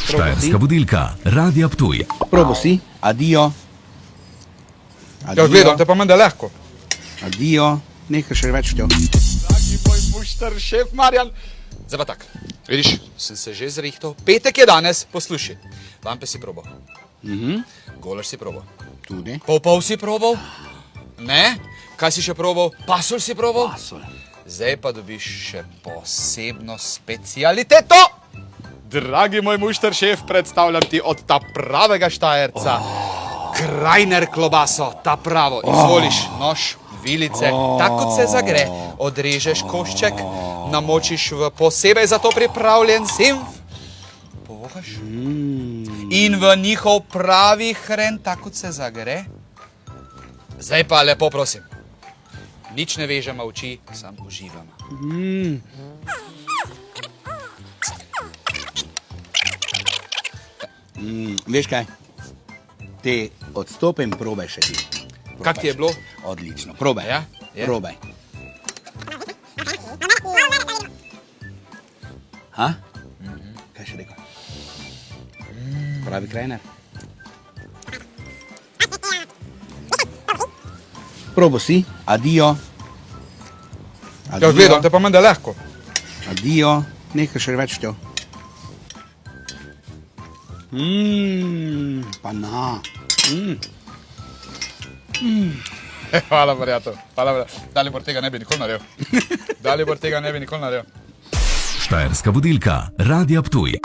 Štajerska budilka, Radia Ptuj. Probo si, adijo. Ja, gledam te pa menda lahko. Adijo, nekaj še več tjo. Dragi moj mušter, šef Marjan. Zdaj pa tak, vidiš, sem se že zrihtal. Petek je danes, poslušaj. Lampe si probal. Golaž si probal. Tudi. Pol si probal. Ne? Kaj si še probal? Pasulj si probal. Pasulj. Zdaj pa dobiš še posebno specialiteto. Dragi moj mušter šef, predstavljam ti od ta pravega Štajerca. Krajner klobaso, ta pravo. Izvoliš nož, vilice, tako kot se zagre. Odrežeš košček, namočiš v posebej za to pripravljen simf. Povohaš. In v njihov pravi hren, tako kot se zagre. Zdaj pa lepo prosim. Nič ne vežemo oči, sam uživamo. Veš kaj? Te odstopim, probaj še ti. Kak ti je bilo? Odlično, probaj. Ja? Je? Probaj. Ha? Kaj še rekel? Pravi krajner. Probo si, adijo. Ja, gledam te pa menda lahko. Adijo, nekaj še več tjo. Pa na. Hvala, Marjato. Hvala, Dalibor tega ne bi nikoli naredil. Dalibor tega ne bi nikoli naredil. Štajerska budilka, Radia Ptuj.